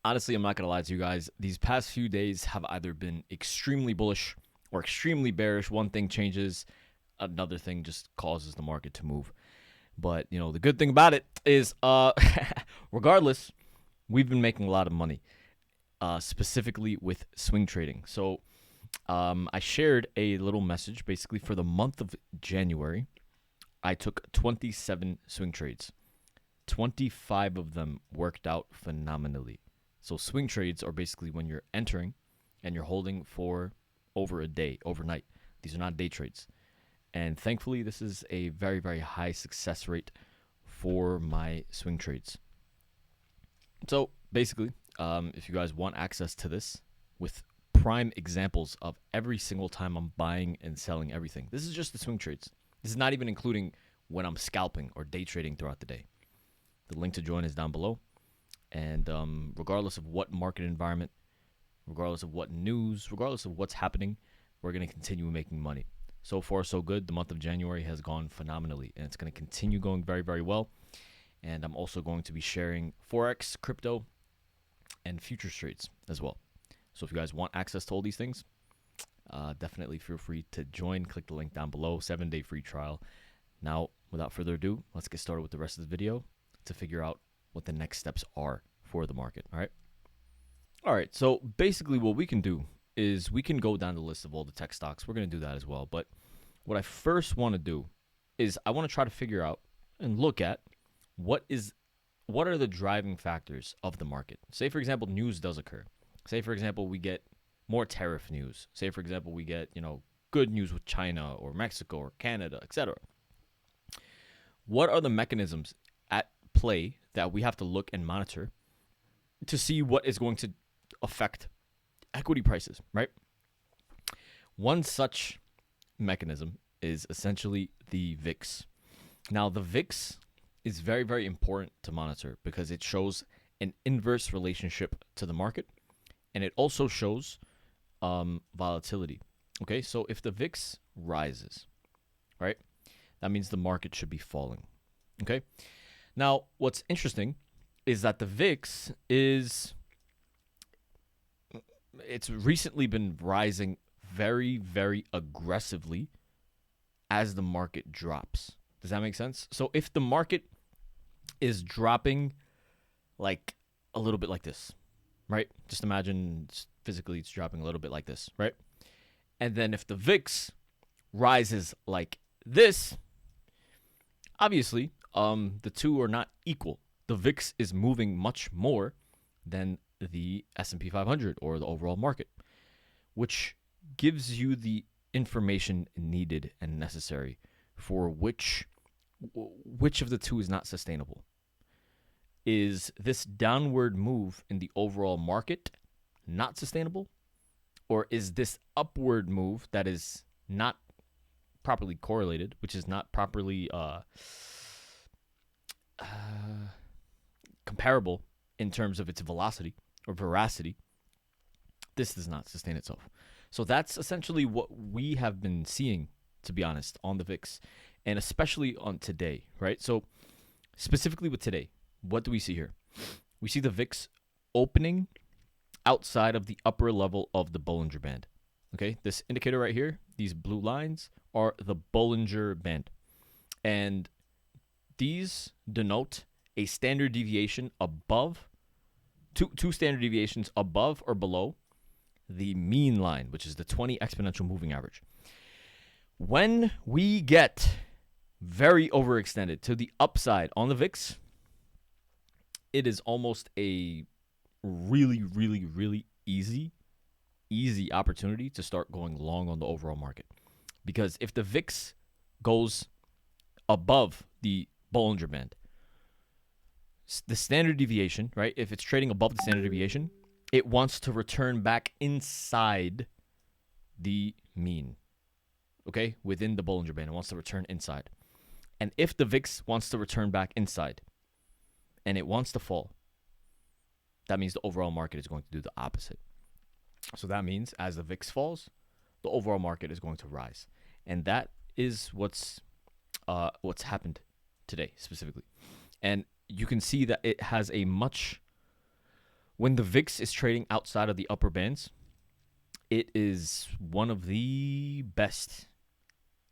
Honestly, I'm not going to lie to you guys. These past few days have either been extremely bullish or extremely bearish. One thing changes, another thing just causes the market to move. But, you know, the good thing about it is, regardless, we've been making a lot of money, specifically with swing trading. So I shared a little message basically for the month of January. I took 27 swing trades. 25 of them worked out phenomenally. So swing trades are basically when you're entering and you're holding for over a day, overnight. These are not day trades. And thankfully, this is a very, very high success rate for my swing trades. So basically, if you guys want access to this with prime examples of every single time I'm buying and selling everything, this is just the swing trades. This is not even including when I'm scalping or day trading throughout the day. The link to join is down below. And regardless of what market environment, regardless of what news, regardless of what's happening, we're going to continue making money. So far, so good. The month of January has gone phenomenally, and it's going to continue going very, very well. And I'm also going to be sharing Forex, crypto, and futures trades as well. So if you guys want access to all these things, definitely feel free to join. Click the link down below, 7-day free trial. Now, without further ado, let's get started with the rest of the video to figure out what the next steps are for the market. All right, so basically what we can do is we can go down the list of all the tech stocks. We're going to do that as well. But what I first want to do is I want to try to figure out and look at what are the driving factors of the market. Say, for example, news does occur. Say, for example, we get more tariff news. Say, for example, we get, good news with China or Mexico or Canada, etc. What are the mechanisms at play that we have to look and monitor to see what is going to affect equity prices, right? One such mechanism is essentially the VIX. Now, the VIX is very, very important to monitor because it shows an inverse relationship to the market, and it also shows volatility. Okay, so if the VIX rises, right, that means the market should be falling. Okay, now what's interesting is that the VIX it's recently been rising very, very aggressively as the market drops. Does that make sense? So if the market is dropping like a little bit like this, right? Just imagine physically it's dropping a little bit like this, right? And then if the VIX rises like this, obviously, the two are not equal. The VIX is moving much more than the SP 500 or the overall market, which gives you the information needed and necessary for which of the two is not sustainable. Is this downward move in the overall market not sustainable? Or is this upward move that is not properly correlated, which is not properly comparable in terms of its velocity or veracity, this does not sustain itself. So that's essentially what we have been seeing, to be honest, on the VIX, and especially on today, right? So specifically with today, what do we see here? We see the VIX opening outside of the upper level of the Bollinger Band. Okay, this indicator right here, these blue lines are the Bollinger Band. And these denote a standard deviation above, two standard deviations above or below the mean line, which is the 20 exponential moving average. When we get very overextended to the upside on the VIX, it is almost a really, really, really easy opportunity to start going long on the overall market. Because if the VIX goes above the Bollinger Band, the standard deviation, right? If it's trading above the standard deviation, it wants to return back inside the mean, okay? Within the Bollinger Band, it wants to return inside. And if the VIX wants to return back inside and it wants to fall, that means the overall market is going to do the opposite. So that means as the VIX falls, the overall market is going to rise. And that is what's happened today specifically. And you can see that it has a much When the VIX is trading outside of the upper bands, it is one of the best,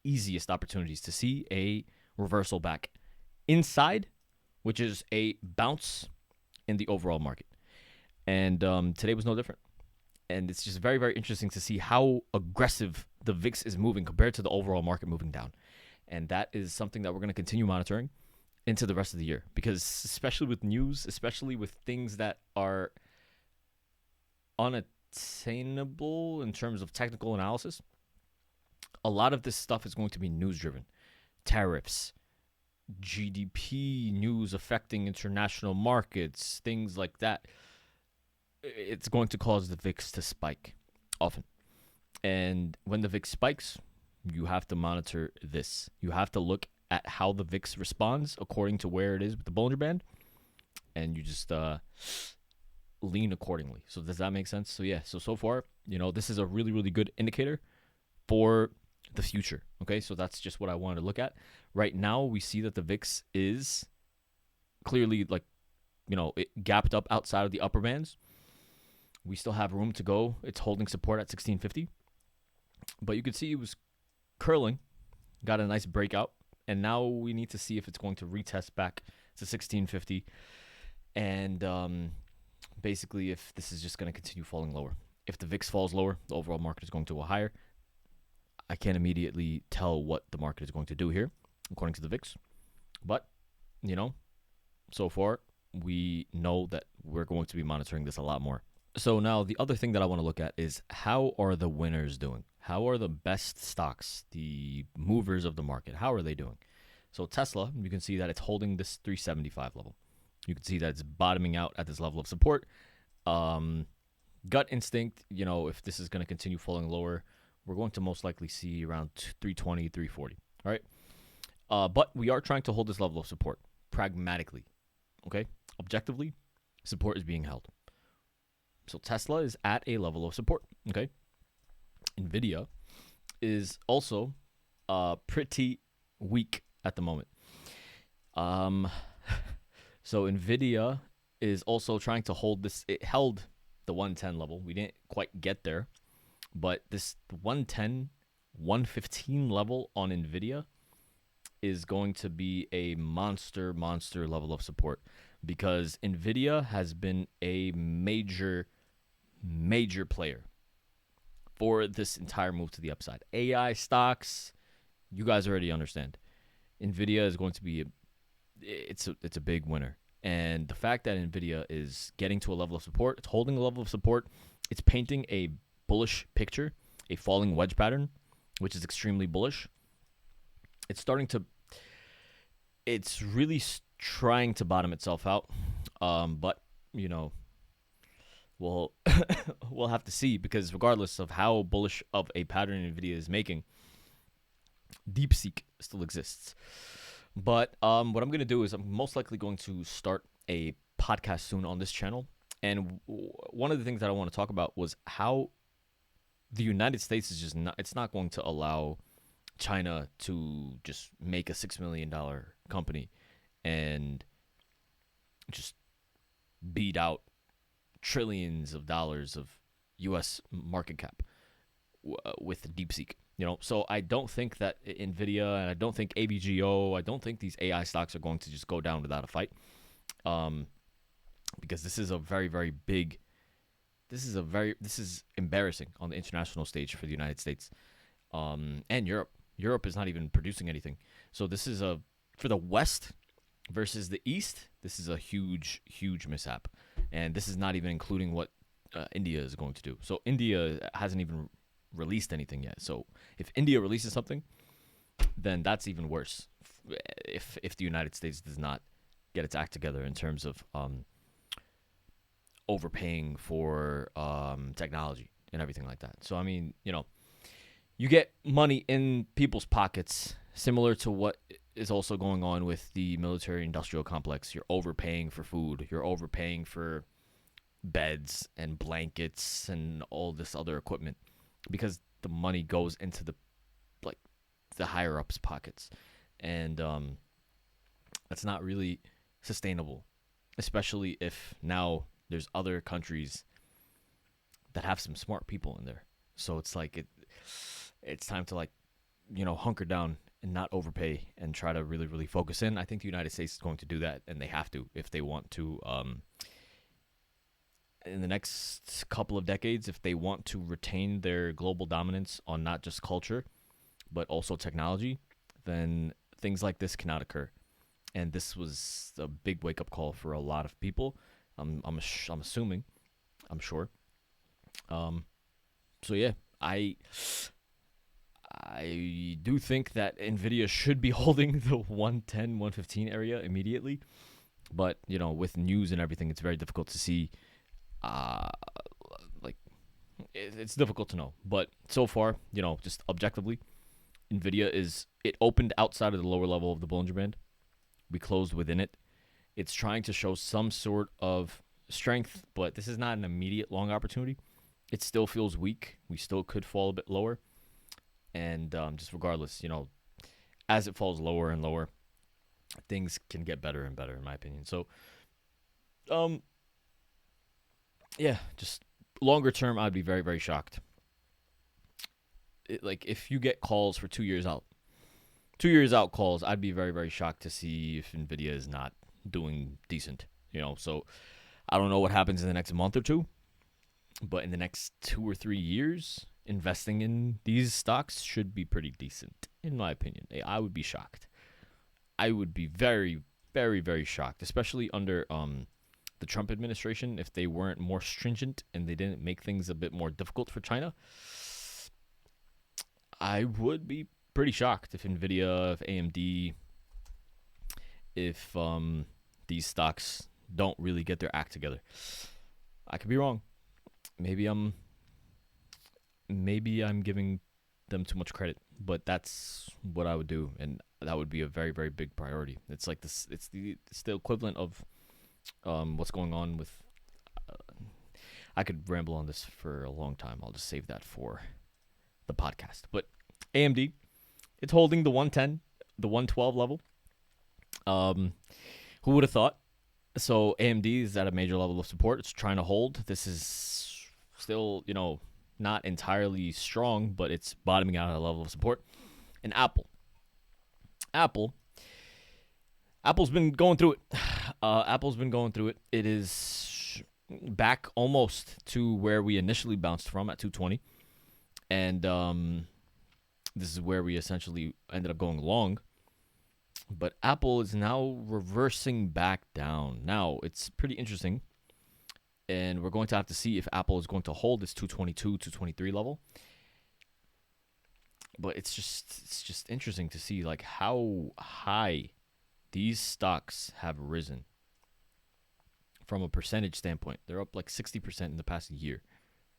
easiest opportunities to see a reversal back inside, which is a bounce in the overall market. And today was no different. And it's just very, very interesting to see how aggressive the VIX is moving compared to the overall market moving down. And that is something that we're going to continue monitoring into the rest of the year, because especially with news, especially with things that are unattainable in terms of technical analysis, a lot of this stuff is going to be news driven. Tariffs, GDP news affecting international markets, things like that. It's going to cause the VIX to spike often. And when the VIX spikes, you have to monitor this. You have to look at how the VIX responds according to where it is with the Bollinger Band, and you just lean accordingly. So does that make sense? So yeah, so far, this is a really, really good indicator for the future. Okay, so that's just what I wanted to look at. Right now, we see that the VIX is clearly it gapped up outside of the upper bands. We still have room to go. It's holding support at 1650. But you could see it was curling, got a nice breakout, and now we need to see if it's going to retest back to 1650. And basically, if this is just going to continue falling lower. If the VIX falls lower, the overall market is going to go higher. I can't immediately tell what the market is going to do here, according to the VIX. But, so far, we know that we're going to be monitoring this a lot more. So now the other thing that I want to look at is, how are the winners doing? How are the best stocks, the movers of the market, how are they doing? So Tesla, you can see that it's holding this 375 level. You can see that it's bottoming out at this level of support. Gut instinct, if this is going to continue falling lower, we're going to most likely see around 320, 340. All right. But we are trying to hold this level of support pragmatically. Okay. Objectively, support is being held. So Tesla is at a level of support. Okay. NVIDIA is also pretty weak at the moment. So NVIDIA is also trying to hold this. It held the 110 level. We didn't quite get there. But this 110, 115 level on NVIDIA is going to be a monster level of support, because NVIDIA has been a major player for this entire move to the upside. AI stocks, you guys already understand. NVIDIA is going to be it's a big winner. And the fact that NVIDIA is getting to a level of support, it's holding a level of support, it's painting a bullish picture, a falling wedge pattern, which is extremely bullish. It's really trying to bottom itself out. But, we'll have to see, because regardless of how bullish of a pattern NVIDIA is making, DeepSeek still exists. But what I'm going to do is I'm most likely going to start a podcast soon on this channel. And one of the things that I want to talk about was how the United States is just it's not going to allow China to just make a $6 million company and just beat out trillions of dollars of U.S. market cap with DeepSeek. So I don't think that NVIDIA, and I don't think AVGO, I don't think these AI stocks are going to just go down without a fight. Because this is a very, very big, this is embarrassing on the international stage for the United States, and Europe. Europe is not even producing anything. So this is for the West versus the East, this is a huge mishap. And this is not even including what India is going to do. So India hasn't even released anything yet. So if India releases something, then that's even worse. If the United States does not get its act together in terms of overpaying for technology and everything like that. So I mean, you get money in people's pockets, similar to what is also going on with the military-industrial complex. You're overpaying for food. You're overpaying for beds and blankets and all this other equipment, because the money goes into the higher ups pockets, and that's not really sustainable, especially if now there's other countries that have some smart people in there. So it's like it's time to, like, hunker down and not overpay and try to really, really focus in. I think the United States is going to do that, and they have to if they want to. In the next couple of decades, if they want to retain their global dominance on not just culture, but also technology, then things like this cannot occur. And this was a big wake-up call for a lot of people. I'm assuming, I'm sure. So yeah, I do think that NVIDIA should be holding the 110, 115 area immediately. But, with news and everything, it's very difficult to see. It's difficult to know. But so far, just objectively, NVIDIA it opened outside of the lower level of the Bollinger Band. We closed within it. It's trying to show some sort of strength, but this is not an immediate long opportunity. It still feels weak. We still could fall a bit lower. And just regardless, as it falls lower and lower, things can get better and better, in my opinion. So, yeah, just longer term, I'd be very, very shocked. If you get calls for 2 years out, 2 years out calls, I'd be very, very shocked to see if NVIDIA is not doing decent. So I don't know what happens in the next month or two, but in the next 2 or 3 years, investing in these stocks should be pretty decent, in my opinion. I would be shocked. I would be very, very, very shocked, especially under the Trump administration, if they weren't more stringent and they didn't make things a bit more difficult for China. I would be pretty shocked if NVIDIA, if AMD, if these stocks don't really get their act together. I could be wrong. Maybe I'm giving them too much credit, but that's what I would do, and that would be a very, very big priority. It's like this. It's the equivalent of what's going on with. I could ramble on this for a long time. I'll just save that for the podcast. But AMD, it's holding the 110, the 112 level. Who would have thought? So AMD is at a major level of support. It's trying to hold. This is still, not entirely strong, but it's bottoming out at a level of support. And Apple's been going through it. Apple's been going through it. It is back almost to where we initially bounced from at 220. And this is where we essentially ended up going long. But Apple is now reversing back down. Now, it's pretty interesting. And we're going to have to see if Apple is going to hold this 222, 223 level. But it's just interesting to see like how high these stocks have risen from a percentage standpoint. They're up like 60% in the past year,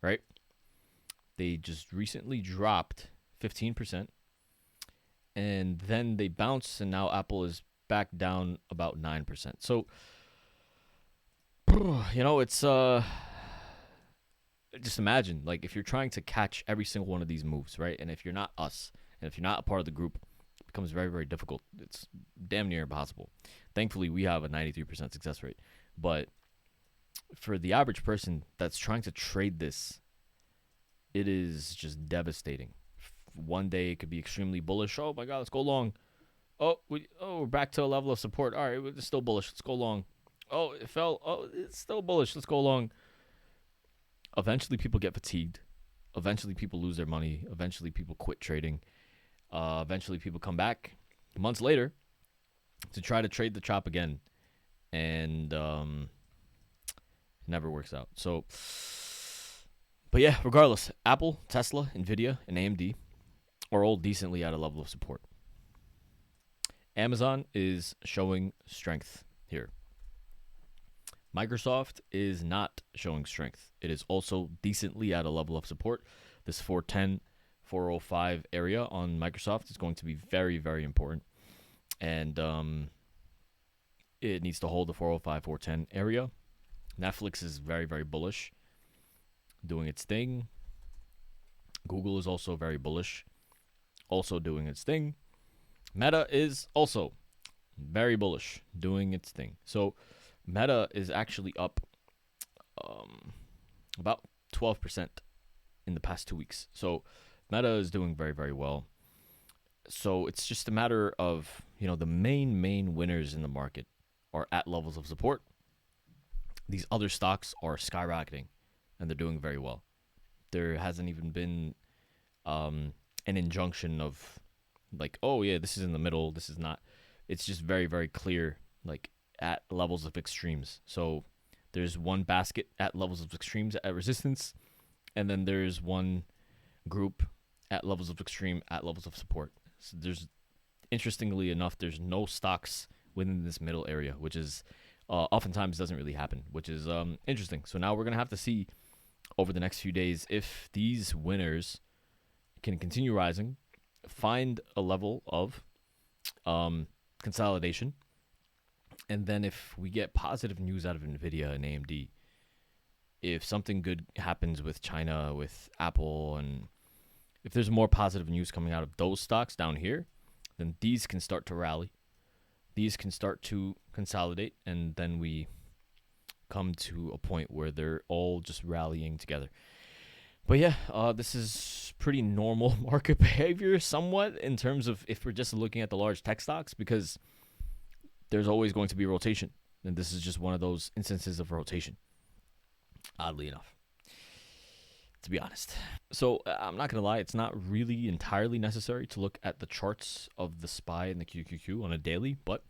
right? They just recently dropped 15%. And then they bounce, and now Apple is back down about 9%. So, it's just imagine, like, if you're trying to catch every single one of these moves, right? And if you're not us, and if you're not a part of the group, it becomes very, very difficult. It's damn near impossible. Thankfully, we have a 93% success rate. But for the average person that's trying to trade this, it is just devastating. One day it could be extremely bullish. Oh my God, let's go long. We're back to a level of support. All right, it's still bullish. Let's go long. Oh, it fell. Oh, it's still bullish. Let's go long. Eventually, people get fatigued. Eventually, people lose their money. Eventually, people quit trading. Eventually, people come back months later to try to trade the chop again, and it never works out. So, but yeah, regardless, Apple, Tesla, NVIDIA, and AMD are all decently at a level of support. Amazon is showing strength here. Microsoft is not showing strength. It is also decently at a level of support. This 410, 405 area on Microsoft is going to be very, very important. And it needs to hold the 405, 410 area. Netflix is very, very bullish, doing its thing. Google is also very bullish, also doing its thing. Meta is also very bullish, doing its thing. So Meta is actually up about 12% in the past 2 weeks. So Meta is doing very, very well. So it's just a matter of, the main winners in the market are at levels of support. These other stocks are skyrocketing, and they're doing very well. There hasn't even been an injunction of like, oh yeah, this is in the middle, this is not. It's just very, very clear, like at levels of extremes. So there's one basket at levels of extremes at resistance, and then there's one group at levels of extreme at levels of support. So interestingly enough, there's no stocks within this middle area, which is oftentimes doesn't really happen, which is interesting. So now we're going to have to see over the next few days if these winners can continue rising, find a level of consolidation, and then if we get positive news out of NVIDIA and AMD, if something good happens with China, with Apple, and if there's more positive news coming out of those stocks down here, then these can start to rally. These can start to consolidate, and then we come to a point where they're all just rallying together. But yeah, this is pretty normal market behavior somewhat in terms of if we're just looking at the large tech stocks, because there's always going to be rotation. And this is just one of those instances of rotation, oddly enough, to be honest. So I'm not going to lie, it's not really entirely necessary to look at the charts of the SPY and the QQQ on a daily, but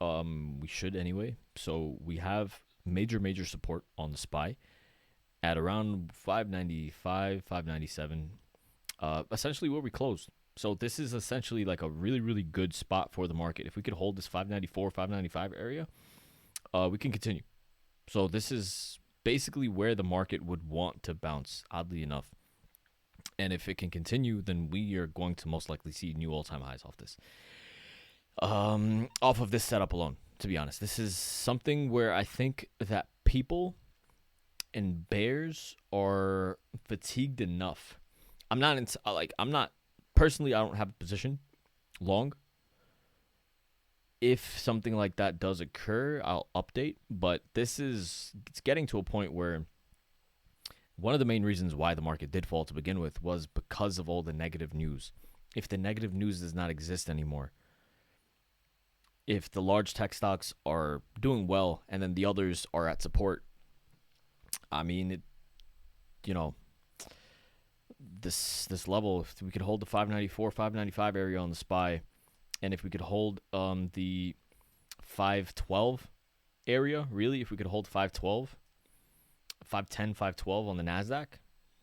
we should anyway. So we have major support on the SPY at around 595, 597, essentially where we closed. So this is essentially like a really good spot for the market. If we could hold this 594, 595 area, we can continue. So this is basically where the market would want to bounce, oddly enough. And if it can continue, then we are going to most likely see new all-time highs off this. Off of this setup alone, to be honest. This is something where I think that people and bears are fatigued enough. I'm not personally, I don't have a position long. If something like that does occur, I'll update. But it's getting to a point where one of the main reasons why the market did fall to begin with was because of all the negative news. If the negative news does not exist anymore, if the large tech stocks are doing well and then the others are at support, I mean, this level, if we could hold the 594, 595 area on the SPY, and if we could hold the 512 area, really, if we could hold 512, 510, 512 on the NASDAQ,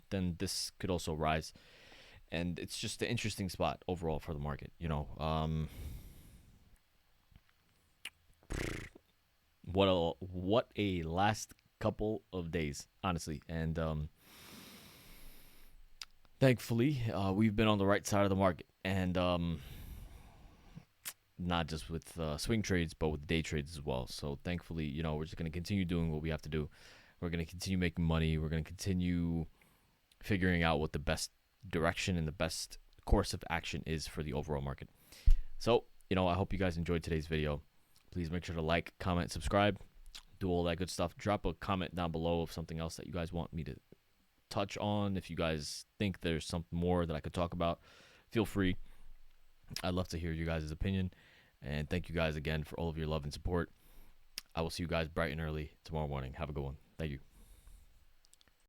then this could also rise. And it's just an interesting spot overall for the market. What a last couple of days, honestly. And thankfully, we've been on the right side of the market. And not just with swing trades, but with day trades as well. So thankfully, we're just going to continue doing what we have to do. We're going to continue making money. We're going to continue figuring out what the best direction and the best course of action is for the overall market. So, I hope you guys enjoyed today's video. Please make sure to like, comment, subscribe, do all that good stuff. Drop a comment down below of something else that you guys want me to touch on. If you guys think there's something more that I could talk about, feel free. I'd love to hear you guys' opinion. And thank you guys again for all of your love and support. I will see you guys bright and early tomorrow morning. Have a good one. Thank you.